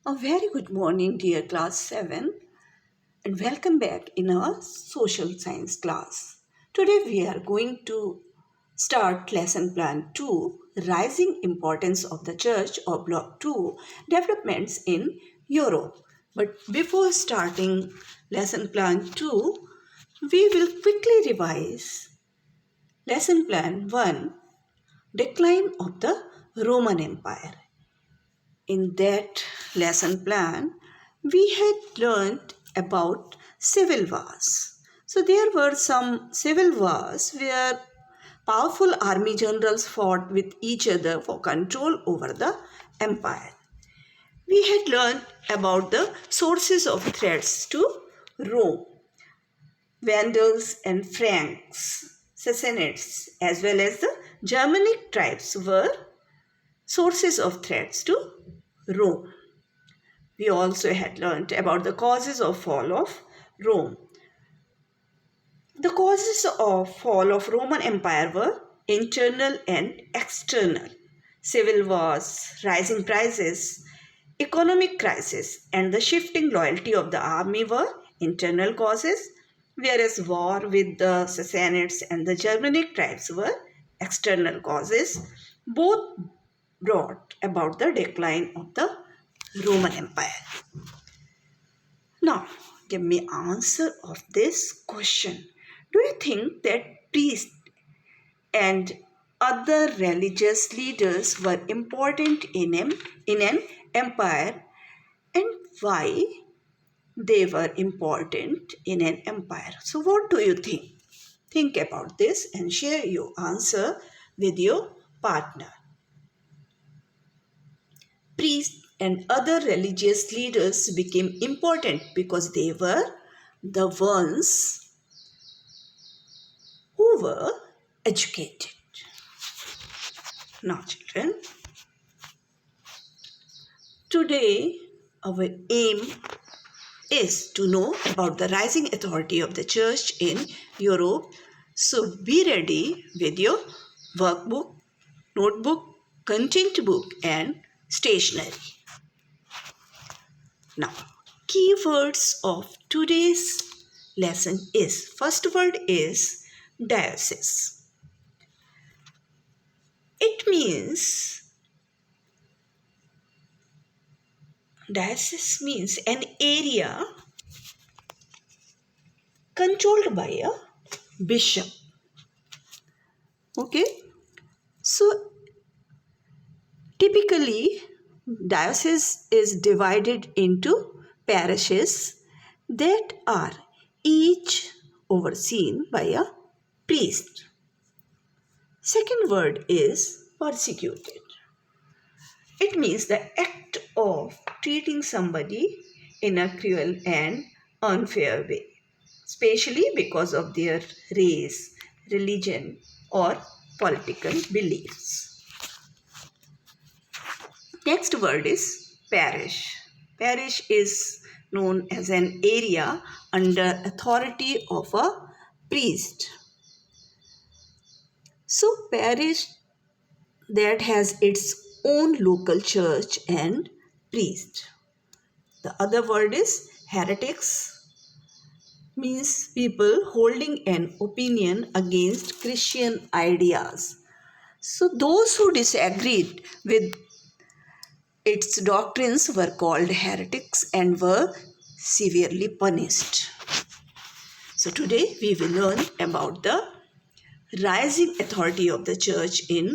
A very good morning, dear class 7, and welcome back in our social science class. Today we are going to start lesson plan 2, Rising Importance of the Church, or block 2, Developments in Europe. But before starting lesson plan 2, we will quickly revise lesson plan 1, Decline of the Roman Empire. In that lesson plan, we had learned about civil wars. So there were some civil wars where powerful army generals fought with each other for control over the empire. We had learned about the sources of threats to Rome, Vandals and Franks, Sassanids, as well as the Germanic tribes were sources of threats to Rome. We also had learnt about the causes of fall of Rome. The causes of fall of Roman Empire were internal and external. Civil wars, rising prices, economic crisis, and the shifting loyalty of the army were internal causes, whereas war with the Sassanids and the Germanic tribes were external causes. Both brought about the decline of the Roman Empire. Now, give me answer of this question. Do you think that priests and other religious leaders were important in an empire, and why they were important in an empire? So what do you think? Think about this and share your answer with your partner. Priests and other religious leaders became important because they were the ones who were educated. Now, children, today our aim is to know about the rising authority of the church in Europe. So, be ready with your workbook, notebook, content book, and stationery. Now, keywords of today's lesson is, first word is diocese. It means, diocese means an area controlled by a bishop. Okay, so typically diocese is divided into parishes that are each overseen by a priest. Second word is persecuted. It means the act of treating somebody in a cruel and unfair way, especially because of their race, religion, or political beliefs. Next word is parish. Parish is known as an area under authority of a priest. So, parish that has its own local church and priest. The other word is heretics, means people holding an opinion against Christian ideas. So, those who disagreed with its doctrines were called heretics and were severely punished. So, today we will learn about the rising authority of the church in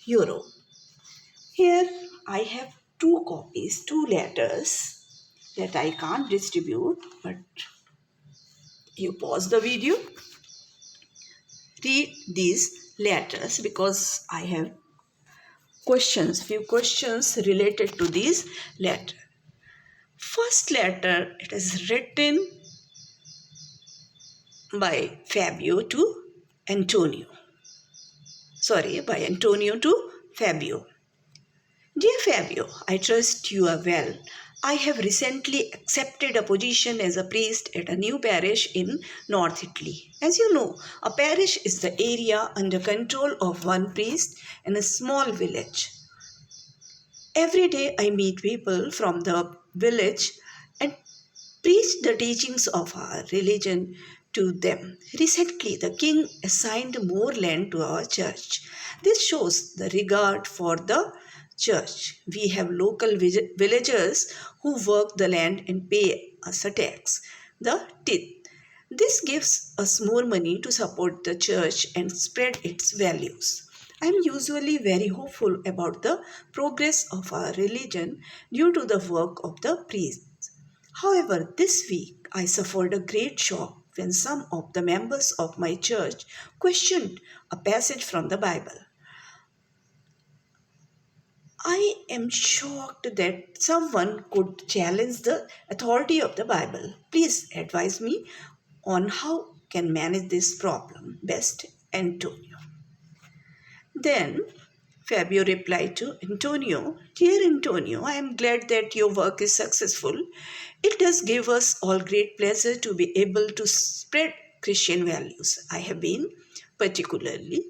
Europe. Here I have two copies, two letters that I can't distribute, but you pause the video, read these letters because I have few questions related to these letter. First letter, it is written by Fabio to Antonio. By Antonio to Fabio. Dear Fabio, I trust you are well. I have recently accepted a position as a priest at a new parish in North Italy. As you know, a parish is the area under control of one priest in a small village. Every day I meet people from the village and preached the teachings of our religion to them. Recently, the king assigned more land to our church. This shows the regard for the church. We have local villagers who work the land and pay us a tax, the tithe. This gives us more money to support the church and spread its values. I am usually very hopeful about the progress of our religion due to the work of the priests. However, this week I suffered a great shock when some of the members of my church questioned a passage from the Bible. I am shocked that someone could challenge the authority of the Bible. Please advise me on how can manage this problem best, Antonio. Then Fabio replied to Antonio, "Dear Antonio, I am glad that your work is successful. It does give us all great pleasure to be able to spread Christian values. I have been particularly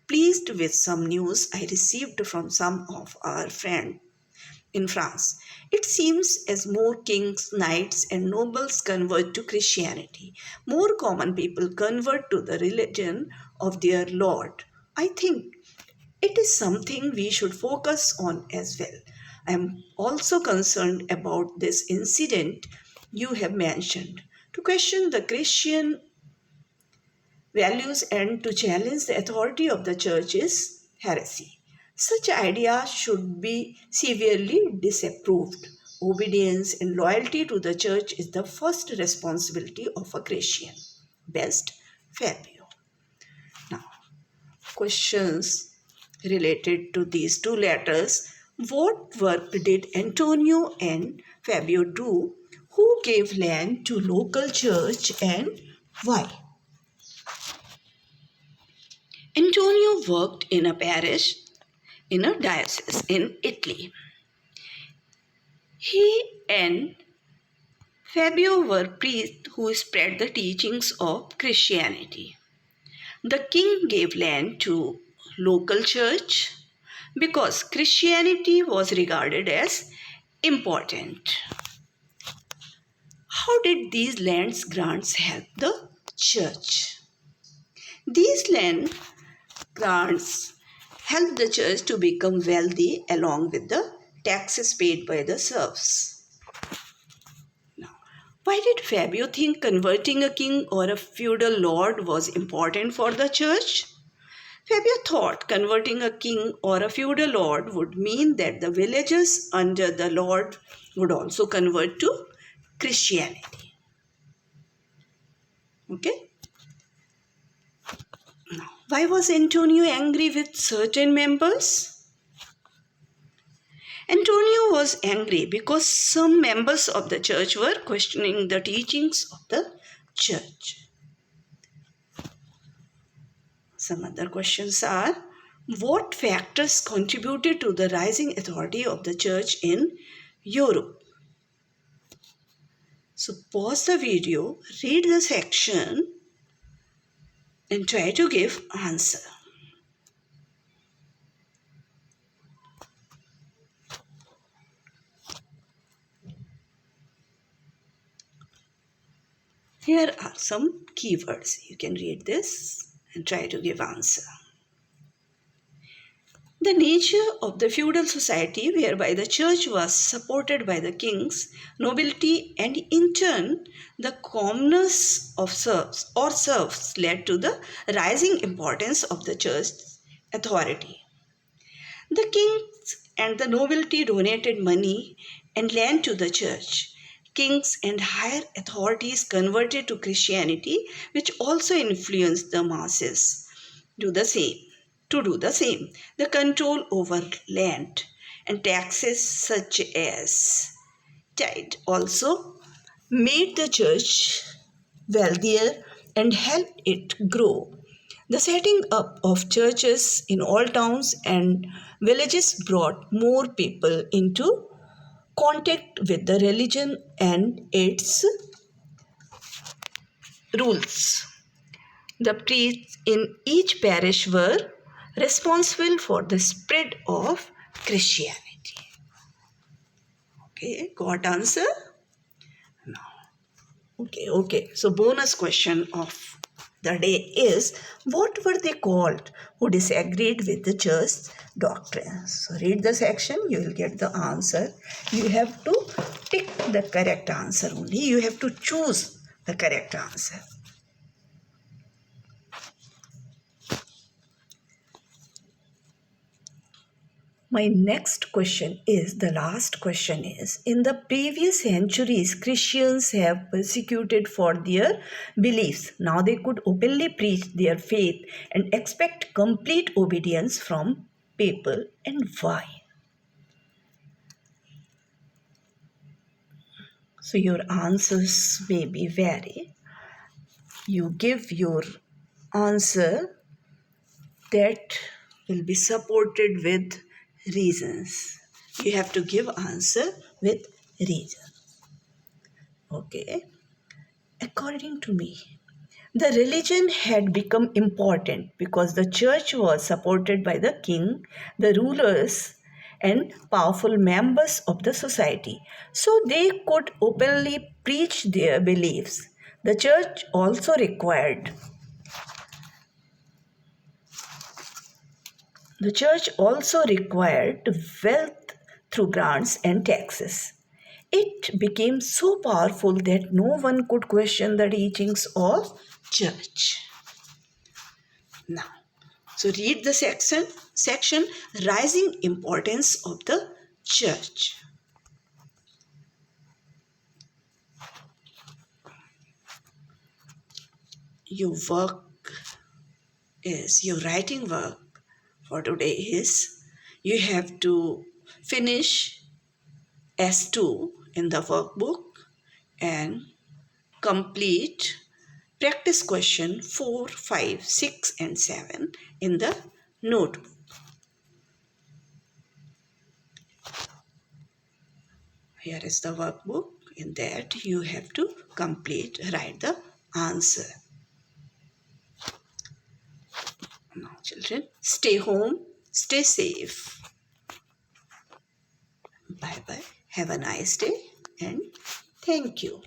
pleased with some news I received from some of our friends in France. It seems as more kings, knights, and nobles convert to Christianity, more common people convert to the religion of their Lord. I think it is something we should focus on as well. I am also concerned about this incident you have mentioned. To question the Christian values and to challenge the authority of the church is heresy. Such ideas should be severely disapproved. Obedience and loyalty to the church is the first responsibility of a Christian. Best, Fabio. Now, questions related to these two letters. What work did Antonio and Fabio do? Who gave land to local church and why? Antonio worked in a parish in a diocese in Italy. He and Fabio were priests who spread the teachings of Christianity. The king gave land to local church because Christianity was regarded as important. How did these lands grants help the church? These land grants helped the church to become wealthy along with the taxes paid by the serfs. Now, why did Fabio think converting a king or a feudal lord was important for the church? Fabio thought converting a king or a feudal lord would mean that the villagers under the lord would also convert to Christianity. Okay? Now, why was Antonio angry with certain members? Antonio was angry because some members of the church were questioning the teachings of the church. Some other questions are: what factors contributed to the rising authority of the church in Europe? So pause the video, read the section and try to give answer. Here are some keywords. You can read this and try to give answer. The nature of the feudal society whereby the church was supported by the kings, nobility, and in turn the commoners of serfs led to the rising importance of the church's authority. The kings and the nobility donated money and land to the church. Kings and higher authorities converted to Christianity, which also influenced the masses do the same. To do the same, the control over land and taxes such as tithe also made the church wealthier and helped it grow. The setting up of churches in all towns and villages brought more people into contact with the religion and its rules. The priests in each parish were responsible for the spread of Christianity. Okay, got answer? No. Okay. So bonus question of the day is, what were they called who disagreed with the church doctrine? So read the section, you will get the answer. You have to pick the correct answer only. You have to choose the correct answer. My next question is the last question is, in the previous centuries, Christians have persecuted for their beliefs. Now they could openly preach their faith and expect complete obedience from people, and why? So your answers may be vary. You give your answer that will be supported with reasons. You have to give answer with reason. Okay. According to me, the religion had become important because the church was supported by the king, the rulers, and powerful members of the society. So they could openly preach their beliefs. The church also required The church also required wealth through grants and taxes. It became so powerful that no one could question the teachings of church. Now, so read the section rising importance of the church. Your writing work for today is, you have to finish S2 in the workbook and complete practice question 4, 5, 6 and 7 in the notebook. Here is the workbook. In that you have to write the answer. Now children, stay home, stay safe. Bye bye. Have a nice day and thank you.